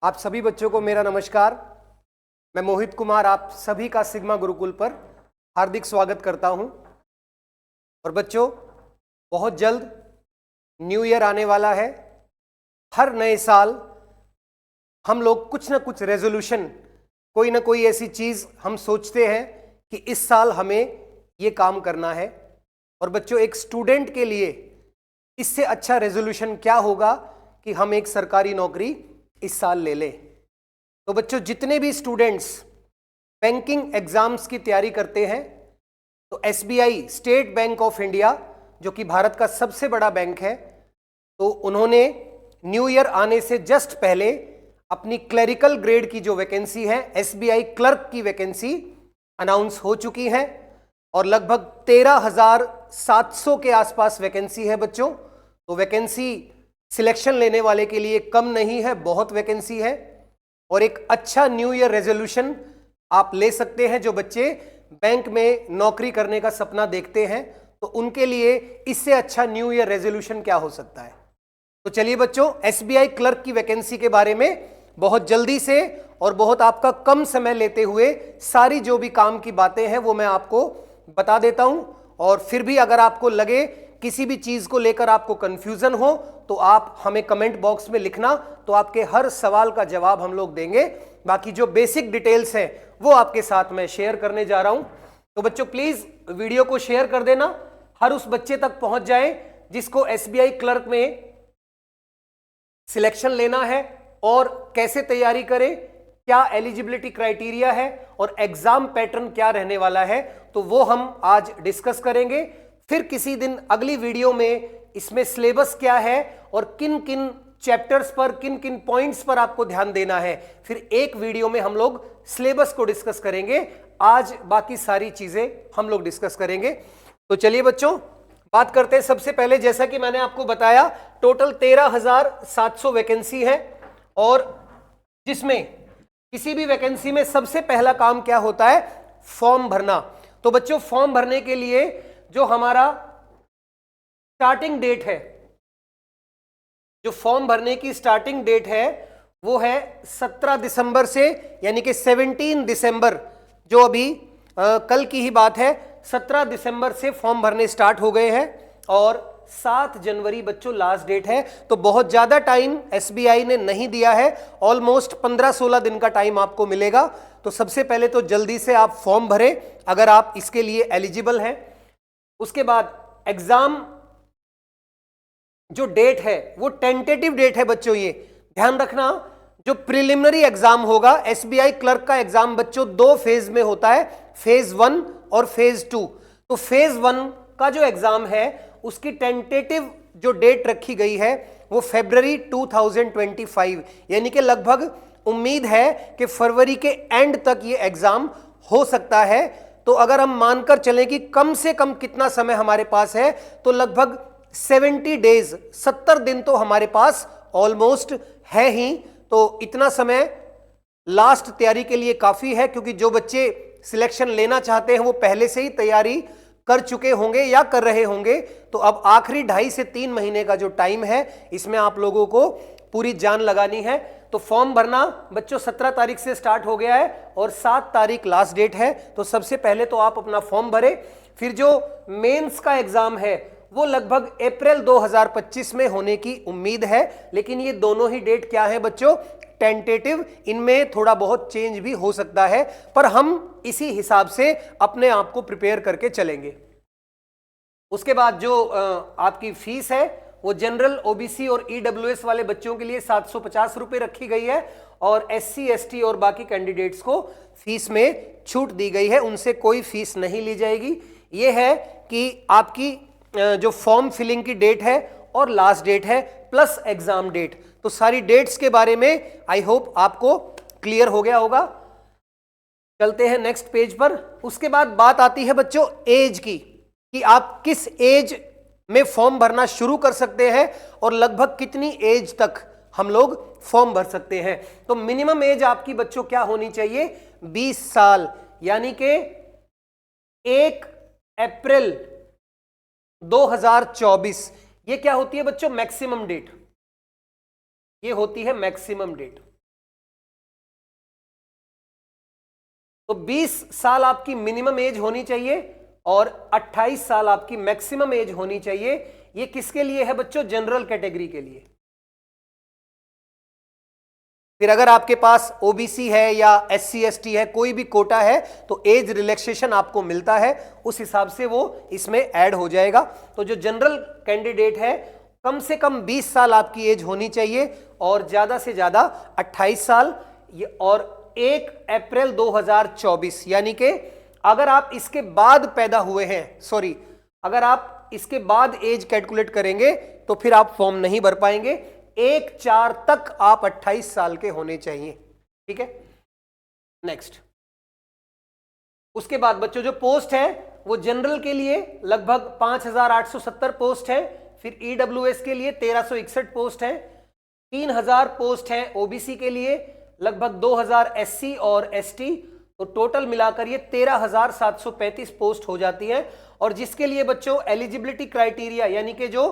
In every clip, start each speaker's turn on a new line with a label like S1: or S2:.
S1: आप सभी बच्चों को मेरा नमस्कार। मैं मोहित कुमार आप सभी का सिग्मा गुरुकुल पर हार्दिक स्वागत करता हूं। और बच्चों, बहुत जल्द न्यू ईयर आने वाला है। हर नए साल हम लोग कुछ ना कुछ रेजोल्यूशन, कोई ना कोई ऐसी चीज हम सोचते हैं कि इस साल हमें ये काम करना है। और बच्चों, एक स्टूडेंट के लिए इससे अच्छा रेजोल्यूशन क्या होगा कि हम एक सरकारी नौकरी इस साल ले लें। तो बच्चों, जितने भी स्टूडेंट्स बैंकिंग एग्जाम्स की तैयारी करते हैं, तो SBI state bank of India, जो कि भारत का सबसे बड़ा बैंक है, तो उन्होंने न्यू ईयर आने से जस्ट पहले अपनी क्लरिकल ग्रेड की जो वैकेंसी है, एसबीआई क्लर्क की वैकेंसी अनाउंस हो चुकी है। और लगभग 13,700 के आसपास वैकेंसी है बच्चों। तो वैकेंसी सिलेक्शन लेने वाले के लिए कम नहीं है, बहुत वैकेंसी है। और एक अच्छा न्यू ईयर रेजोल्यूशन आप ले सकते हैं। जो बच्चे बैंक में नौकरी करने का सपना देखते हैं, तो उनके लिए इससे अच्छा न्यू ईयर रेजोल्यूशन क्या हो सकता है। तो चलिए बच्चों, एसबीआई क्लर्क की वैकेंसी के बारे में बहुत जल्दी से और बहुत आपका कम समय लेते हुए सारी जो भी काम की बातें हैं वो मैं आपको बता देता हूं। और फिर भी अगर आपको लगे किसी भी चीज को लेकर आपको कंफ्यूजन हो, तो आप हमें कमेंट बॉक्स में लिखना, तो आपके हर सवाल का जवाब हम लोग देंगे। बाकी जो बेसिक डिटेल्स हैं वो आपके साथ मैं शेयर करने जा रहा हूं। तो बच्चों, प्लीज वीडियो को शेयर कर देना, हर उस बच्चे तक पहुंच जाए जिसको एसबीआई क्लर्क में सिलेक्शन लेना है। और कैसे तैयारी करें, क्या एलिजिबिलिटी क्राइटेरिया है और एग्जाम पैटर्न क्या रहने वाला है, तो वो हम आज डिस्कस करेंगे। फिर किसी दिन अगली वीडियो में इसमें सिलेबस क्या है और किन किन चैप्टर्स पर, किन किन पॉइंट्स पर आपको ध्यान देना है, फिर एक वीडियो में हम लोग सिलेबस को डिस्कस करेंगे। आज बाकी सारी चीजें हम लोग डिस्कस करेंगे। तो चलिए बच्चों, बात करते हैं। सबसे पहले, जैसा कि मैंने आपको बताया, टोटल 13,700 वैकेंसी है। और जिसमें किसी भी वैकेंसी में सबसे पहला काम क्या होता है, फॉर्म भरना। तो बच्चों, फॉर्म भरने के लिए जो हमारा स्टार्टिंग डेट है, जो फॉर्म भरने की स्टार्टिंग डेट है वो है 17 दिसंबर से, यानी कि 17 दिसंबर, जो अभी कल की ही बात है। 17 दिसंबर से फॉर्म भरने स्टार्ट हो गए हैं और 7 जनवरी बच्चों लास्ट डेट है। तो बहुत ज्यादा टाइम एसबीआई ने नहीं दिया है, ऑलमोस्ट 15-16 दिन का टाइम आपको मिलेगा। तो सबसे पहले तो जल्दी से आप फॉर्म भरें अगर आप इसके लिए एलिजिबल हैं। उसके बाद एग्जाम जो डेट है वो टेंटेटिव डेट है बच्चों, ये ध्यान रखना। जो प्रिलिमिनरी एग्जाम होगा, एसबीआई क्लर्क का एग्जाम बच्चों 2 फेज में होता है, फेज 1 और फेज 2। तो फेज 1 का जो एग्जाम है उसकी टेंटेटिव जो डेट रखी गई है वो फरवरी 2025, यानी कि लगभग उम्मीद है कि फरवरी के एंड तक ये एग्जाम हो सकता है। तो अगर हम मानकर चलें कि कम से कम कितना समय हमारे पास है, तो लगभग 70 डेज, 70 दिन तो हमारे पास ऑलमोस्ट है ही। तो इतना समय लास्ट तैयारी के लिए काफी है, क्योंकि जो बच्चे सिलेक्शन लेना चाहते हैं वो पहले से ही तैयारी कर चुके होंगे या कर रहे होंगे। तो अब आखिरी 2.5 से 3 महीने का जो टाइम है, इसमें आप लोगों को पूरी जान लगानी है। तो फॉर्म भरना बच्चों 17 तारीख से स्टार्ट हो गया है और 7 तारीख लास्ट डेट है। तो सबसे पहले तो आप अपना फॉर्म भरें। फिर जो मेंस का एग्जाम है वो लगभग अप्रैल 2025 में होने की उम्मीद है, लेकिन ये दोनों ही डेट क्या है बच्चों, टेंटेटिव। इनमें थोड़ा बहुत चेंज भी हो सकता है, पर हम इसी हिसाब से अपने आप को प्रिपेयर करके चलेंगे। उसके बाद जो आपकी फीस है वो जनरल, ओबीसी और ईडब्ल्यूएस वाले बच्चों के लिए 750 रुपए रखी गई है। और एससी, एसटी और बाकी कैंडिडेट्स को फीस में छूट दी गई है, उनसे कोई फीस नहीं ली जाएगी। यह है कि आपकी जो फॉर्म फिलिंग की डेट है और लास्ट डेट है, प्लस एग्जाम डेट। तो सारी डेट्स के बारे में आई होप आपको क्लियर हो गया होगा। चलते हैं नेक्स्ट पेज पर। उसके बाद बात आती है बच्चों एज की, कि आप किस एज में फॉर्म भरना शुरू कर सकते हैं और लगभग कितनी एज तक हम लोग फॉर्म भर सकते हैं। तो मिनिमम एज आपकी बच्चों क्या होनी चाहिए, 20 साल, यानी कि 1 अप्रैल 2024। ये क्या होती है बच्चों, मैक्सिमम डेट। ये होती है मैक्सिमम डेट। तो 20 साल आपकी मिनिमम एज होनी चाहिए और 28 साल आपकी मैक्सिमम एज होनी चाहिए। ये किसके लिए है बच्चों? जनरल कैटेगरी के लिए। फिर अगर आपके पास ओबीसी है या एससी एसटी है, कोई भी कोटा है, तो एज रिलैक्सेशन आपको मिलता है, उस हिसाब से वो इसमें ऐड हो जाएगा। तो जो जनरल कैंडिडेट है, कम से कम 20 साल आपकी एज होनी चाहिए और ज्यादा से ज्यादा 28 साल। और 1 अप्रैल 2024 यानी कि अगर आप इसके बाद पैदा हुए हैं, सॉरी, अगर आप इसके बाद एज कैलकुलेट करेंगे तो फिर आप फॉर्म नहीं भर पाएंगे। 1/4 तक आप 28 साल के होने चाहिए। ठीक है, नेक्स्ट। उसके बाद बच्चों जो पोस्ट है वो जनरल के लिए लगभग 5870 पोस्ट है। फिर ईडब्ल्यूएस के लिए 1361 पोस्ट है। 3000 पोस्ट है ओबीसी के लिए, लगभग 2000 एससी और एसटी, तो टोटल मिलाकर ये 13735 पोस्ट हो जाती है। और जिसके लिए बच्चों एलिजिबिलिटी क्राइटेरिया यानी कि जो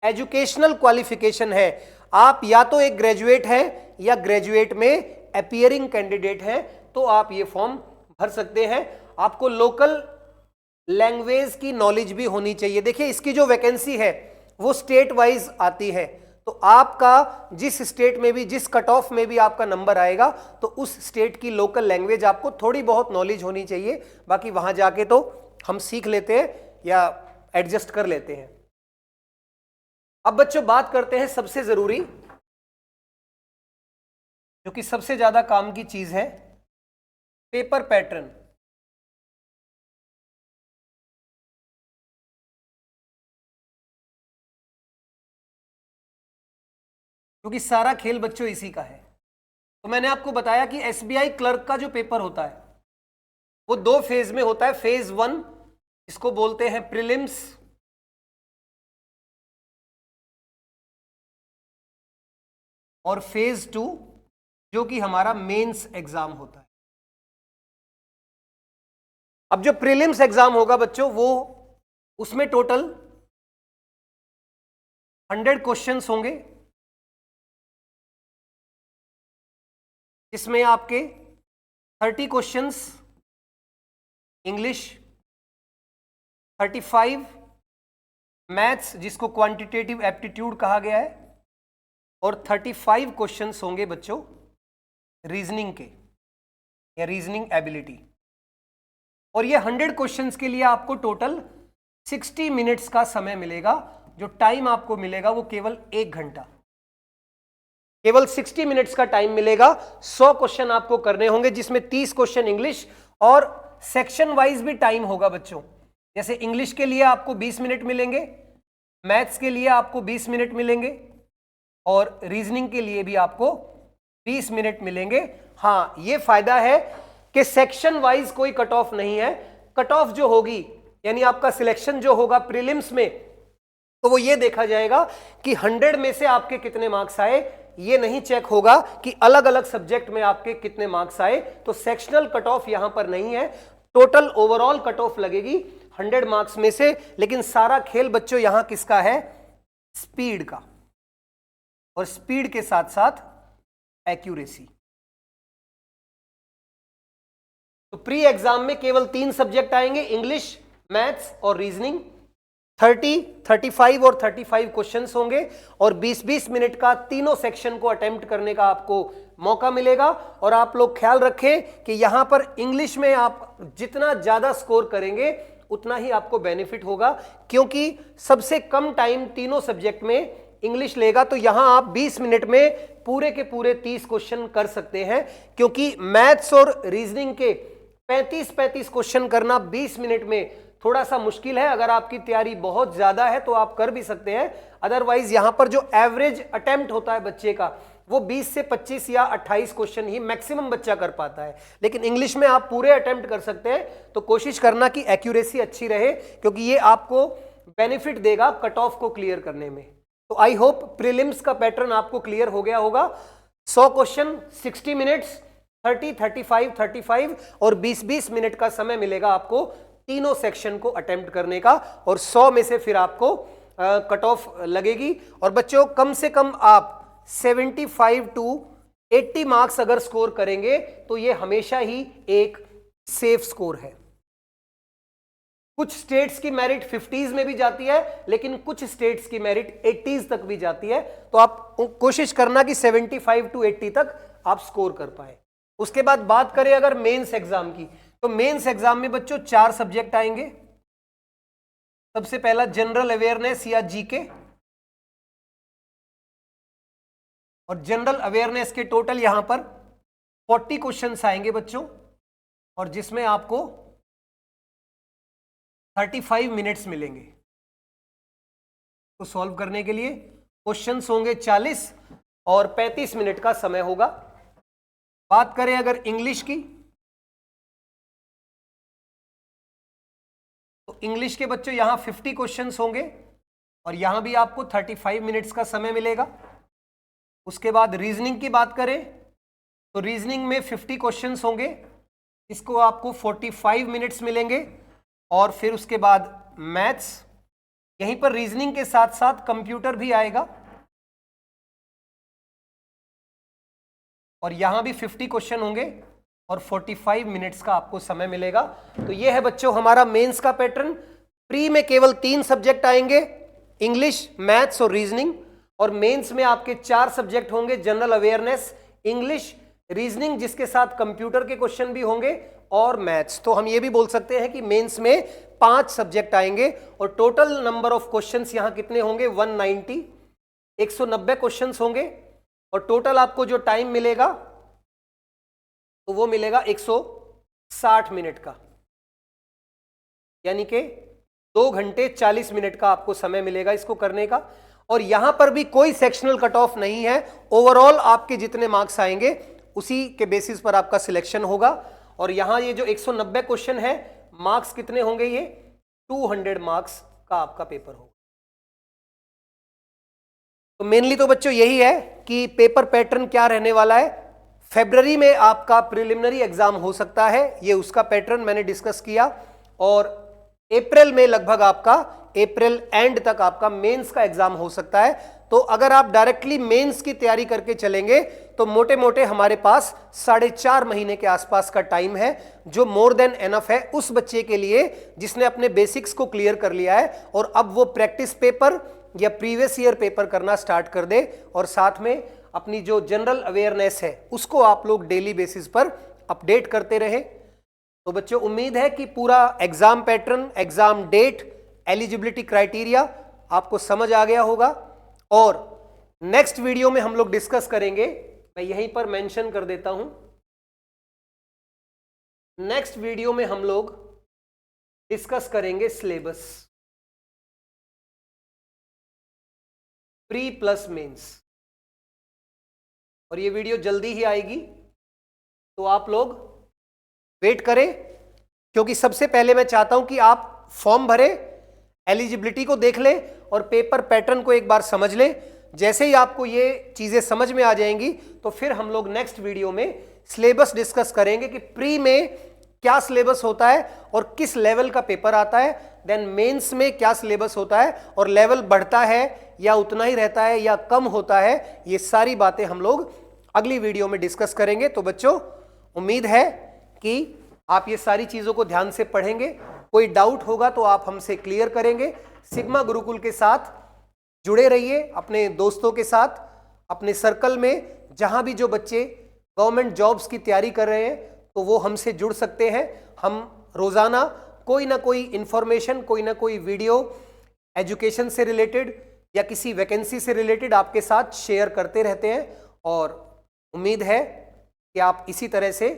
S1: एजुकेशनल क्वालिफिकेशन है, आप या तो एक ग्रेजुएट हैं या ग्रेजुएट में अपीयरिंग कैंडिडेट हैं, तो आप ये फॉर्म भर सकते हैं। आपको लोकल लैंग्वेज की नॉलेज भी होनी चाहिए। देखिए इसकी जो वैकेंसी है वो स्टेट वाइज आती है, तो आपका जिस स्टेट में भी, जिस कट ऑफ में भी आपका नंबर आएगा, तो उस स्टेट की लोकल लैंग्वेज आपको थोड़ी बहुत नॉलेज होनी चाहिए। बाकी वहां जाके तो हम सीख लेते हैं या एडजस्ट कर लेते हैं। अब बच्चों बात करते हैं सबसे जरूरी, जो कि सबसे ज्यादा काम की चीज है, पेपर पैटर्न। क्योंकि सारा खेल बच्चों इसी का है। तो मैंने आपको बताया कि एसबीआई क्लर्क का जो पेपर होता है वो 2 फेज में होता है। फेज 1 इसको बोलते हैं प्रीलिम्स, और फेज 2 जो कि हमारा मेंस एग्जाम होता है। अब जो प्रीलिम्स एग्जाम होगा बच्चों, वो उसमें टोटल 100 क्वेश्चंस होंगे, इसमें आपके 30 क्वेश्चंस इंग्लिश, 35 मैथ्स जिसको क्वांटिटेटिव एप्टीट्यूड कहा गया है, और 35 क्वेश्चंस होंगे बच्चों रीजनिंग के या रीजनिंग एबिलिटी। और ये 100 क्वेश्चंस के लिए आपको टोटल 60 मिनट्स का समय मिलेगा। जो टाइम आपको मिलेगा वो केवल 1 घंटा, केवल 60 मिनट्स का टाइम मिलेगा। 100 क्वेश्चन आपको करने होंगे, जिसमें 30 क्वेश्चन इंग्लिश, और सेक्शन वाइज भी टाइम होगा बच्चों। जैसे इंग्लिश के लिए आपको 20 मिनट मिलेंगे, मैथ्स के लिए आपको 20 मिनट मिलेंगे, और रीजनिंग के लिए भी आपको 20 मिनट मिलेंगे। हाँ, ये फायदा है कि सेक्शन वाइज कोई कट ऑफ नहीं है। कट ऑफ जो होगी यानी आपका सिलेक्शन जो होगा प्रीलिम्स में, तो वो ये देखा जाएगा कि 100 में से आपके कितने मार्क्स आए। ये नहीं चेक होगा कि अलग अलग सब्जेक्ट में आपके कितने मार्क्स आए। तो सेक्शनल कट ऑफ यहां पर नहीं है, टोटल ओवरऑल कट ऑफ लगेगी 100 मार्क्स में से। लेकिन सारा खेल बच्चों यहां किसका है? स्पीड का, और स्पीड के साथ साथ एक्यूरेसी। तो प्री एग्जाम में केवल 3 सब्जेक्ट आएंगे, इंग्लिश, मैथ्स और रीजनिंग। 30, 35 और 35 क्वेश्चंस होंगे, और 20-20 मिनट का तीनों सेक्शन को अटेम्प्ट करने का आपको मौका मिलेगा। और आप लोग ख्याल रखें कि यहां पर इंग्लिश में आप जितना ज्यादा स्कोर करेंगे उतना ही आपको बेनिफिट होगा, क्योंकि सबसे कम टाइम तीनों सब्जेक्ट में इंग्लिश लेगा। तो यहां आप 20 मिनट में पूरे के पूरे 30 क्वेश्चन कर सकते हैं, क्योंकि मैथ्स और रीजनिंग के 35-35 क्वेश्चन करना 20 मिनट में थोड़ा सा मुश्किल है। अगर आपकी तैयारी बहुत ज्यादा है तो आप कर भी सकते हैं, अदरवाइज यहां पर जो एवरेज अटेम्प्ट होता है बच्चे का वो 20 से 25 या 28 क्वेश्चन ही मैक्सिमम बच्चा कर पाता है। लेकिन इंग्लिश में आप पूरे अटेम्प्ट कर सकते हैं। तो कोशिश करना कि एक्यूरेसी अच्छी रहे, क्योंकि ये आपको बेनिफिट देगा कट ऑफ को क्लियर करने में। तो आई होप प्रीलिम्स का पैटर्न आपको क्लियर हो गया होगा। 100 क्वेश्चन 60 मिनट्स, 30, 35, 35 और 20-20 मिनट का समय मिलेगा आपको तीनों सेक्शन को अटेम्प्ट करने का, और 100 में से फिर आपको कट ऑफ लगेगी। और बच्चों कम से कम आप 75 to 80 मार्क्स अगर स्कोर करेंगे तो ये हमेशा ही एक सेफ स्कोर है। कुछ स्टेट्स की मेरिट 50s में भी जाती है, लेकिन कुछ स्टेट्स की मेरिट 80s तक भी जाती है। तो आप कोशिश करना कि 75 to 80 तक आप स्कोर कर पाए। उसके बाद बात करें अगर मेंस एग्जाम की, तो मेंस एग्जाम में बच्चों 4 सब्जेक्ट आएंगे। सबसे पहला जनरल अवेयरनेस या जीके, और जनरल अवेयरनेस के टोटल यहां पर 40 क्वेश्चंस आएंगे बच्चों, और जिसमें आपको 35 मिनट्स मिलेंगे तो सॉल्व करने के लिए। क्वेश्चंस होंगे 40 और 35 मिनट का समय होगा। बात करें अगर इंग्लिश की, तो इंग्लिश के बच्चों यहां 50 क्वेश्चंस होंगे और यहां भी आपको 35 मिनट्स का समय मिलेगा। उसके बाद रीजनिंग की बात करें तो रीजनिंग में 50 क्वेश्चंस होंगे, इसको आपको 45 मिनट्स मिलेंगे। और फिर उसके बाद मैथ्स, यहीं पर रीजनिंग के साथ साथ कंप्यूटर भी आएगा और यहां भी 50 क्वेश्चन होंगे और 45 मिनट्स का आपको समय मिलेगा। तो यह है बच्चों हमारा मेंस का पैटर्न। प्री में केवल 3 सब्जेक्ट आएंगे, इंग्लिश, मैथ्स और रीजनिंग, और मेंस में आपके 4 सब्जेक्ट होंगे, जनरल अवेयरनेस, इंग्लिश, रीजनिंग जिसके साथ कंप्यूटर के क्वेश्चन भी होंगे, और मैथ्स। तो हम ये भी बोल सकते हैं कि मेंस में 5 सब्जेक्ट आएंगे और टोटल नंबर ऑफ क्वेश्चंस यहां कितने होंगे 190, 190 क्वेश्चंस होंगे, और टोटल आपको जो टाइम मिलेगा तो वो मिलेगा 160 मिनट का, यानी कि 2 घंटे 40 मिनट का आपको समय मिलेगा इसको करने का। और यहां पर भी कोई सेक्शनल कट ऑफ नहीं है, ओवरऑल आपके जितने मार्क्स आएंगे उसी के बेसिस पर आपका सिलेक्शन होगा। और यहां ये जो 190 क्वेश्चन है, मार्क्स कितने होंगे, ये 200 मार्क्स का आपका पेपर होगा। तो मेनली तो बच्चों यही है कि पेपर पैटर्न क्या रहने वाला है। फरवरी में आपका प्रिलिमिनरी एग्जाम हो सकता है, ये उसका पैटर्न मैंने डिस्कस किया, और अप्रैल में लगभग आपका अप्रैल एंड तक आपका मेंस का एग्जाम हो सकता है। तो अगर आप डायरेक्टली मेंस की तैयारी करके चलेंगे तो मोटे मोटे हमारे पास 4.5 महीने के आसपास का टाइम है, जो मोर देन एनफ है उस बच्चे के लिए जिसने अपने बेसिक्स को क्लियर कर लिया है और अब वो प्रैक्टिस पेपर या प्रीवियस ईयर पेपर करना स्टार्ट कर दे, और साथ में अपनी जो जनरल अवेयरनेस है उसको आप लोग डेली बेसिस पर अपडेट करते रहे। तो बच्चों उम्मीद है कि पूरा exam pattern, exam date, eligibility criteria आपको समझ आ गया होगा। और नेक्स्ट वीडियो में हम लोग डिस्कस करेंगे, मैं यहीं पर मेंशन कर देता हूं, नेक्स्ट वीडियो में हम लोग डिस्कस करेंगे सिलेबस, प्री प्लस मेंस, और ये वीडियो जल्दी ही आएगी, तो आप लोग वेट करें, क्योंकि सबसे पहले मैं चाहता हूं कि आप फॉर्म भरें, एलिजिबिलिटी को देख लें और पेपर पैटर्न को एक बार समझ लें। जैसे ही आपको ये चीजें समझ में आ जाएंगी तो फिर हम लोग नेक्स्ट वीडियो में सिलेबस डिस्कस करेंगे कि प्री में क्या सिलेबस होता है और किस लेवल का पेपर आता है, देन मेंस में क्या सिलेबस होता है और लेवल बढ़ता है या उतना ही रहता है या कम होता है, ये सारी बातें हम लोग अगली वीडियो में डिस्कस करेंगे। तो बच्चों उम्मीद है कि आप ये सारी चीजों को ध्यान से पढ़ेंगे, कोई डाउट होगा तो आप हमसे क्लियर करेंगे। सिग्मा गुरुकुल के साथ जुड़े रहिए, अपने दोस्तों के साथ, अपने सर्कल में जहां भी जो बच्चे गवर्नमेंट जॉब्स की तैयारी कर रहे हैं तो वो हमसे जुड़ सकते हैं। हम रोजाना कोई ना कोई इंफॉर्मेशन, कोई ना कोई वीडियो एजुकेशन से रिलेटेड या किसी वैकेंसी से रिलेटेड आपके साथ शेयर करते रहते हैं, और उम्मीद है कि आप इसी तरह से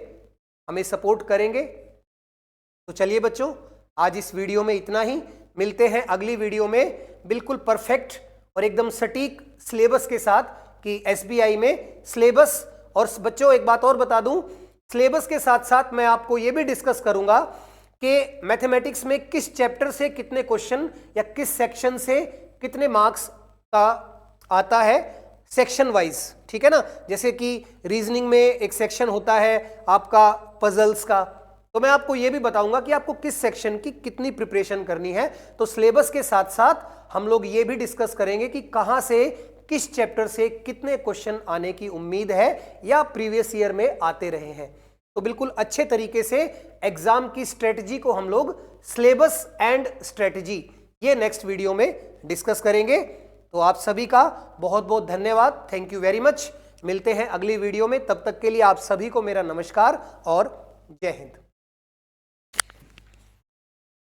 S1: हमें सपोर्ट करेंगे। तो चलिए बच्चों, आज इस वीडियो में इतना ही, मिलते हैं अगली वीडियो में बिल्कुल परफेक्ट और एकदम सटीक सिलेबस के साथ कि एसबीआई में सिलेबस। और बच्चों एक बात और बता दूं, सिलेबस के साथ साथ मैं आपको यह भी डिस्कस करूंगा कि मैथमेटिक्स में किस चैप्टर से कितने क्वेश्चन या किस सेक्शन से कितने मार्क्स का आता है सेक्शन वाइज, ठीक है ना। जैसे कि रीजनिंग में एक सेक्शन होता है आपका पजल्स का, तो मैं आपको यह भी बताऊंगा कि आपको किस सेक्शन की कितनी प्रिपरेशन करनी है। तो सिलेबस के साथ साथ हम लोग ये भी डिस्कस करेंगे कि कहां से, किस चैप्टर से कितने क्वेश्चन आने की उम्मीद है या प्रीवियस ईयर में आते रहे हैं। तो बिल्कुल अच्छे तरीके से एग्जाम की स्ट्रेटजी को हम लोग सिलेबस एंड स्ट्रेटजी ये नेक्स्ट वीडियो में डिस्कस करेंगे। तो आप सभी का बहुत बहुत धन्यवाद, थैंक यू वेरी मच। मिलते हैं अगली वीडियो में, तब तक के लिए आप सभी को मेरा नमस्कार और जय हिंद।